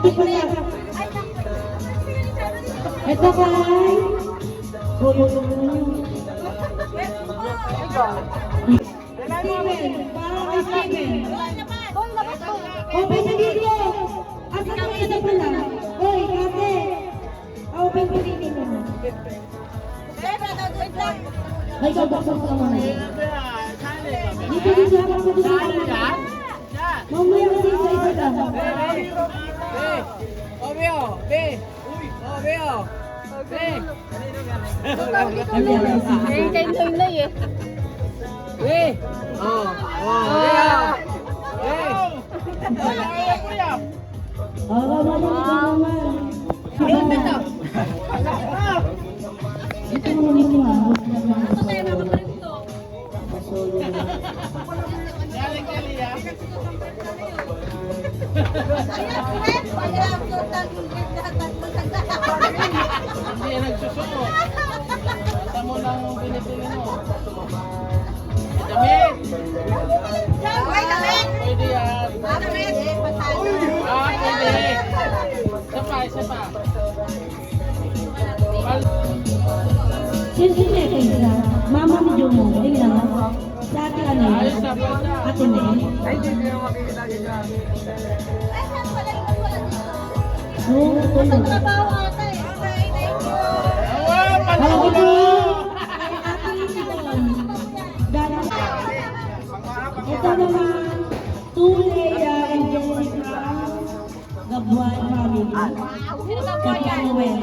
Ito pala. Ito kay. Steven. Para kay Steven. Open na dito. Asa ka isa pala? Hoy, ate. Open ko dito mo. Ay, kabaksak ka mo na. Dito dito ako sa dito. Mamaya kasi isa ka. Obvio, be. Obvio. Be. Kaya na eh. Be. Oh. Be. Ito mo nito ha. Hindi nagsusuko. Basta mo lang pinipili mo. Damit! Pwede yan. Pwede. Isa pa. Siyempre, kaysa, mama ni Jomo, tingnan mo. Sa atin ano yun? Ayos na po. Ate na yun? Ay, hindi na makikita dito. Oo, tulog. Panalo! Ito naman, Tulea and Jessica Gabuan family. Papa Noel.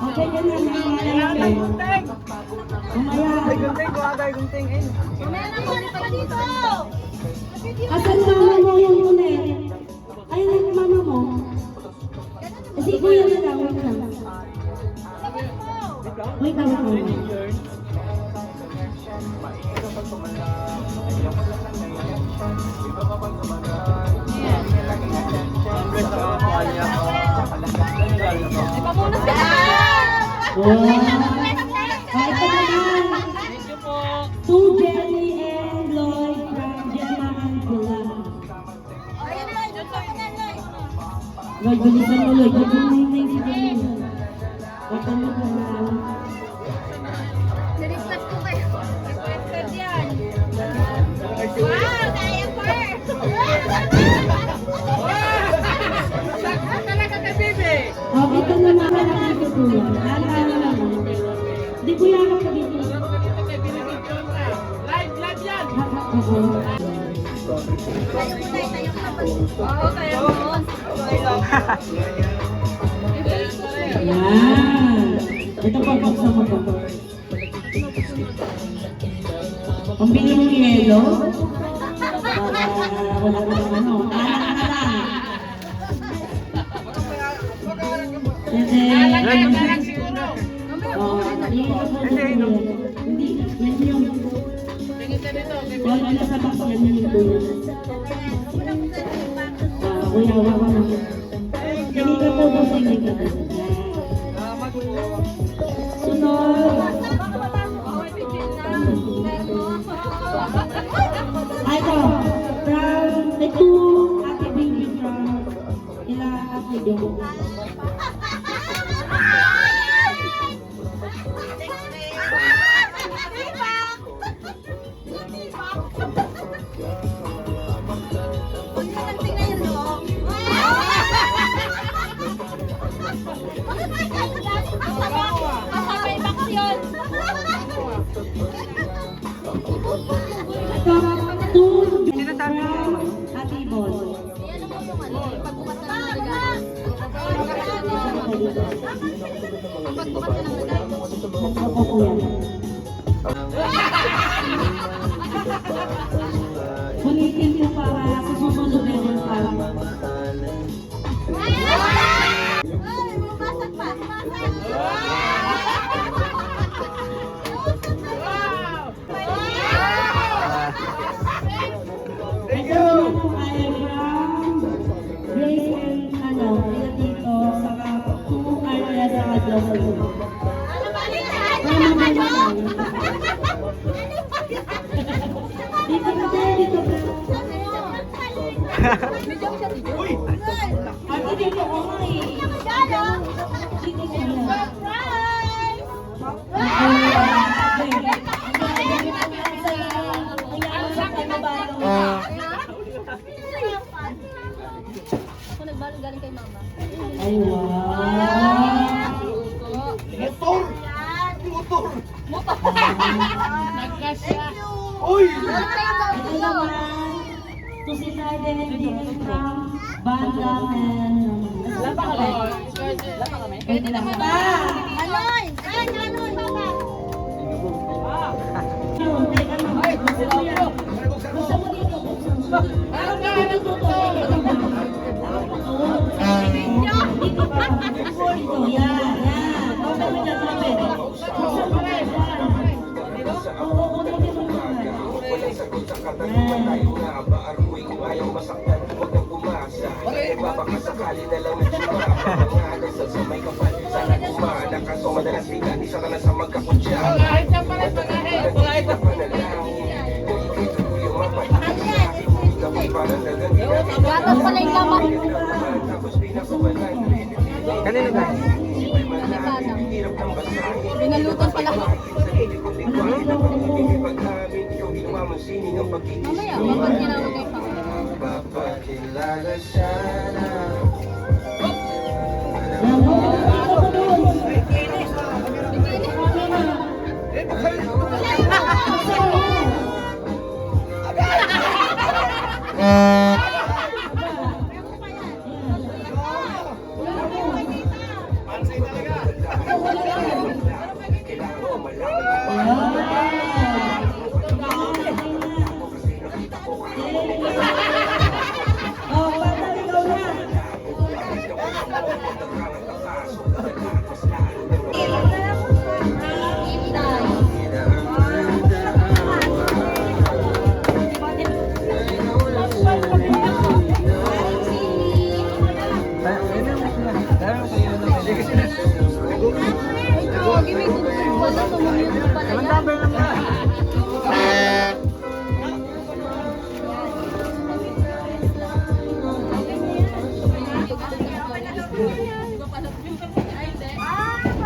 Okay ka na, nangyayari ko. Mamaya. Gunting. Asan mama mo yung tunay? Ayun ang mama mo. Kasi kuya na lang, wait lang. Wait lang. Ito naman. To Jenny and Lloyd from Gemma and Kula. Lloyd, bilisan mo Lloyd. Lloyd, bilisan si Jenny. Ito mo ka na. Nirequest ko kayo. Requested yan. Wow, diaper! Talaga ka, baby! Ito naman na nakikituloy. Lalo lang. Hindi ko yan ako dito. Live yan! Oo, kaya mo. Ayan. Ito pa buksan mo to. Pambili mong yelo. Wala ka naman ano. Hindi, yan yung wala na sa box, yan yung kuya. Kuya, wala na. Hindi ka po boss, hindi ka po. Sunod. Ito, from the two Ate Baby from Ila Ate Jomo. Ate Bon. Ulitin ko para sa susunod na yung Thank you! Grace and dito sa 2 area sa Kadlaw. Dito ka tayo, dito ka. Video siya, video. Ate, dito ko nga eh. Dito ko nga. Ako nagbalo galing kay mama. Ay, wow. Nagkasya. Ito naman, to si Naiden from Banda and... Pwede naman na. Aloy! Ay, Aloy, baba! Yun, teka lang. Gusto mo yan. Gusto mo dito. Parang dito to. Dito pa. Dito. Yan, yan. Basta mo dyan, sabi. Gusto mo yan. Oo, kunin mo yan. Kahit ka pala kahit. Gatas pala yung laman. Kanino ba? Binalutan pala. Mamaya, mapag ginawag kayo pa. Papakilala siya na Yan, oo, dito ko doon. Oh, patay ikaw na.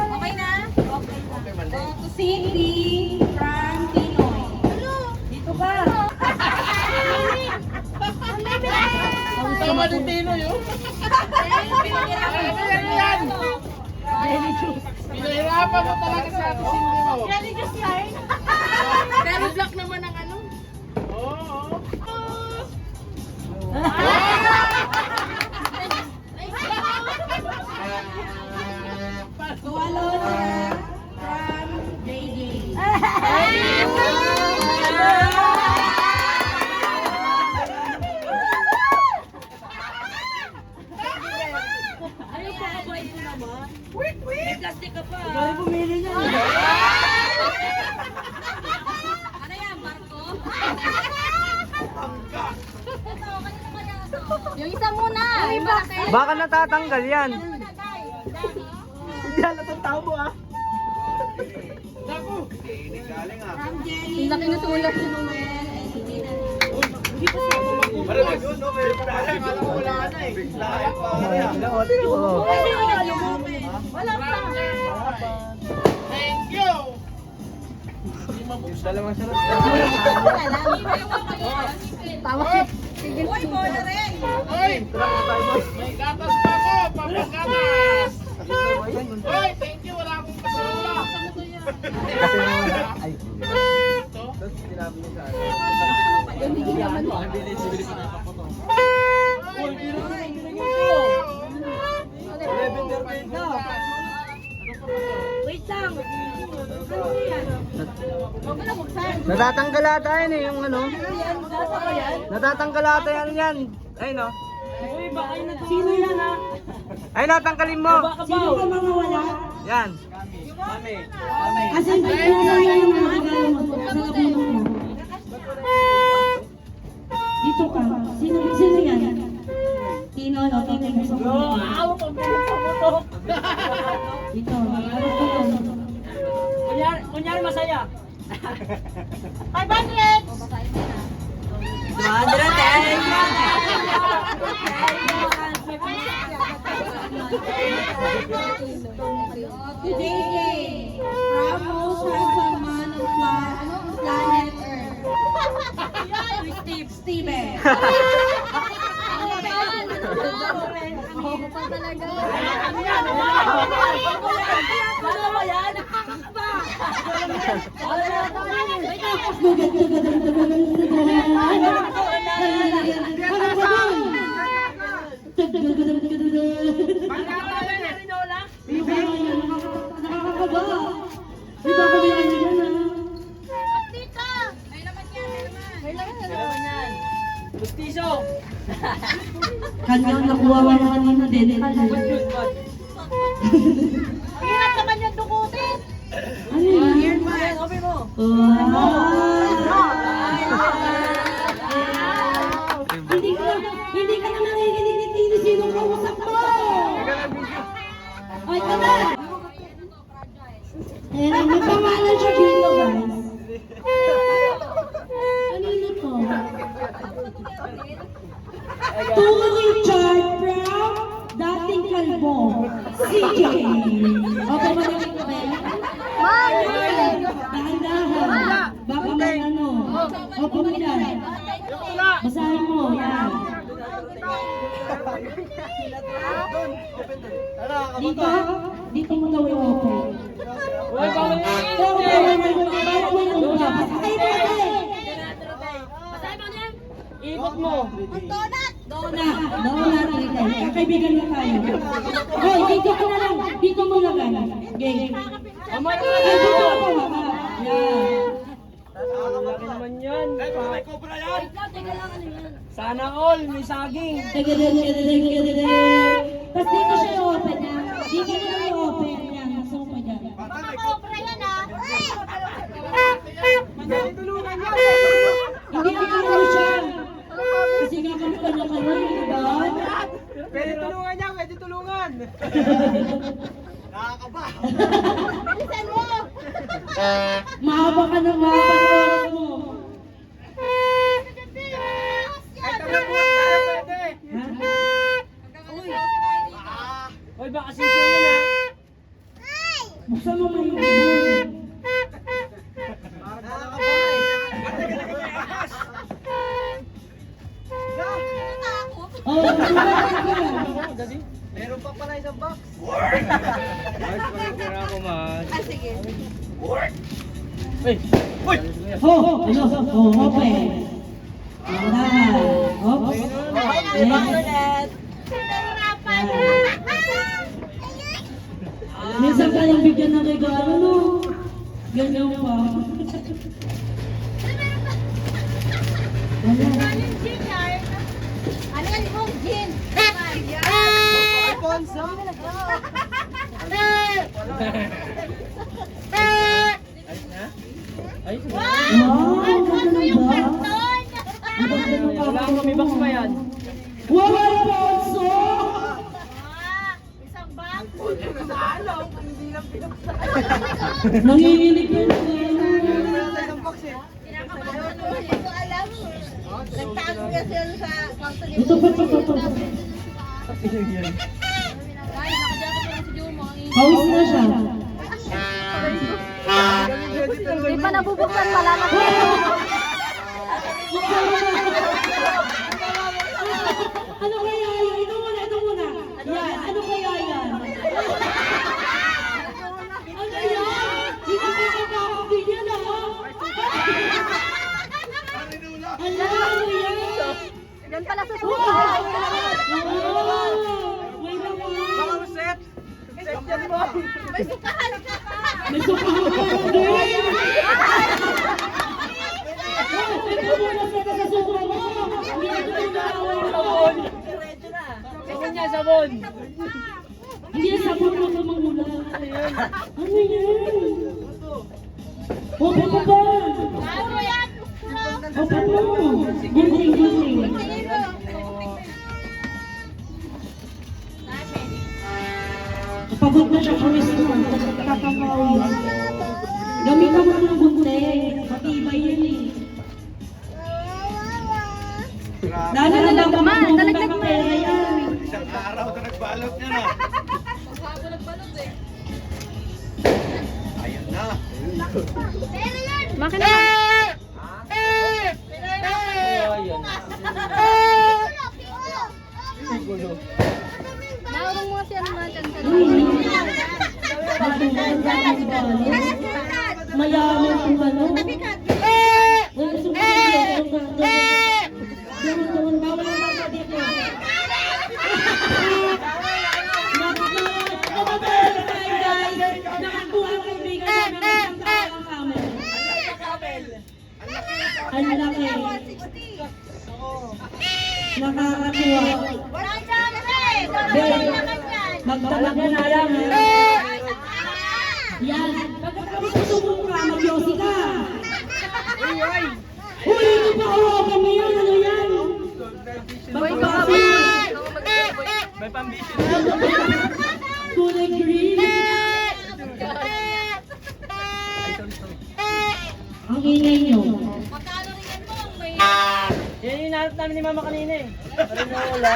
Okay na? Cindy from Pinoy. Dito ka. Tama ni Tino yun. Pinahirapan mo talaga sa atin, hindi mo. Pero block naman ang ano. Oo. Tuwalon from JJ. Ayaw pa ka ba ito naman? May plastic ka pa. Ikaw yung pumili niya. Ano yan, Marco? Yung isa muna. Yung malaki. Baka natatanggal yan. Yung laki na sulat si Wala pa. Thank you! Tawa. Uy, bola rin. Hoy! May gatas pa ako! Papagatas! Hoy! Thank you! Wala akong kasula! Ito? Wait lang. Ano yan? Huwag mo na buksan. Natatanggal ata yan eh, yung ano. Nasa ko yan? Natatanggal ata yan. Ay no. Sino yan ha? Ay natanggalin mo. Sino ka mga wala? Yan. Asan ba yung yung mga regalo mo? Sa kapulong mo? Dito ka. Sino yan? Tino, no? Tino yung gusto mo. Dito. Harap ko yan. Kunyari masaya. 500! JJ, Ramos has a man on planet Earth. Steven. Kanyang nakuha ko na kanina din. Hirap naman yung dukutin. Ano yun? Open mo. Hindi ka na nakikinig ni Tini. Sinong kausap mo? Ay, ka na! Ayan, may pangalan siya dito, guys. Kanino to? Tungo Richard from dating kalbo. CJ. Okay, marinig ko ba? Dahan-dahan. Baka may ano. O, pumilan. Basahin mo, yan. Dito mo daw yung open. Basahin mo niyan. Ikot mo. Donut, Rita. Kakaibigan na tayo. Hoy, dito ka na lang. Dito mo na lang. Game. Ay, dito ako. Yan. Laki naman yan. Wait lang, teka lang, ano yan? Sana all, may saging. Tapos dito siya i-open na. Dito na lang i-open. Yan, masok mo dyan. Makakobra yan, ah. Hindi ka ano siya. Kasi nga kami kanya-kanya, diba? Pwede tulungan niya, pwede tulungan. Bilisan mo. Mahaba ka na oras mo. Hoy, baka sisiw yan ha. Buksan mo mahirap. Oh, Meron pa pala isang box. Ay, pagkira ko man. Ah, sige. Uy! Uy! open. Dahan. Oops. Ulit. Minsan ka lang bigyan ng regalo, no? Ganyan pa. Wala. Ano yan yung gin? Alfonso! Ayos na? Ayos na? Wow, Ano yung ganda. karton? Ang ganda ng Wala akong may box pa yan. Wow, Alfonso! Isang bag. Nanginginig yun. Kinakabahan mo. Hindi ko alam. Nagtago kasi yun sa kwarto ni Ito pa, ito. Guys, nakajacket ko lang si Jumo. Pawis na siya. Hindi pa nabubuksan pala na. Ano kaya yan? Ito muna. Yan, ano kaya yan? Ano yan? Hindi ka kakakakak din yan, ha? Ano yan? Yan pala sa Wow! suka. May naman. Baka set! Set yan mo! May sukahan ka. May sukahan ka din. Ito muna sa suka mo. Hindi ito yung nakawal mo. Sabon niya, sabon! Hindi yan sabon mo sa mangula. Ano yan? Open mo ba? Ano yan? Open mo. Gunting. Pagod na siya pawis mo. Kakapawis. Gamitan mo ng gunting. Matibay yan eh. Nalalag ka man, nalaglag ka pera yan. Isang araw na nagbalot niya na. Ayun na. Bakit naman? Naurong mo siya naman dyan sa Mayaman kung ano. Ang laki. Nakakatuwa. Magdamag na na lang. Yan. Pagkatapos tumulong ka, magyosi ka. Huli mo pa ako. Kami yan. Ano yan? Magpapasi. May pambisyon. Kulay green. Ang ingay nyo. Yan yung hinanap namin ni Mama kanina eh. Parang nawala.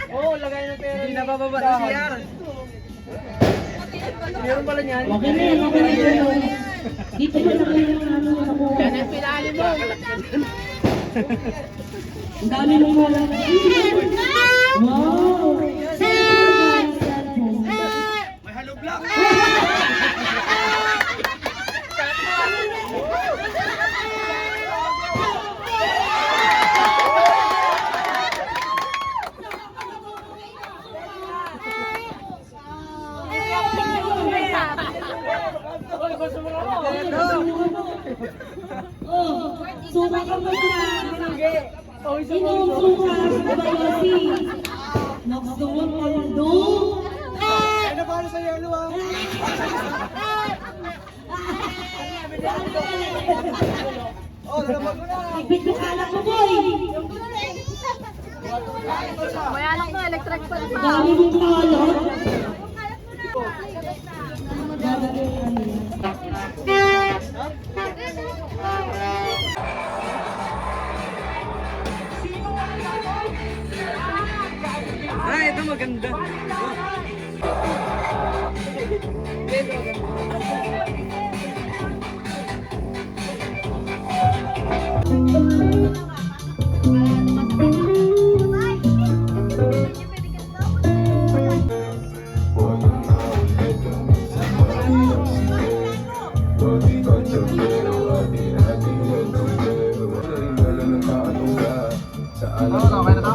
Oo, lagay ng pera. Hindi nabababa sa CR. Meron pala niyan. Okay na yan. Okay na yan. Dito ba na kayo ng ano? Yan ang pinali mo. Ang dami mong wala. Wow! May halublang. Oh, suka ka muna. Inusuka sa bayosi. Gusto mo paldo? Ano para sa yelo ah? Oh, dalamag mo na. Igbit-bitalan mo, boy. Maya lang to, electric pa rin. Dami mong kalat. Ah, ito maganda. Sa alam ko, okay na to?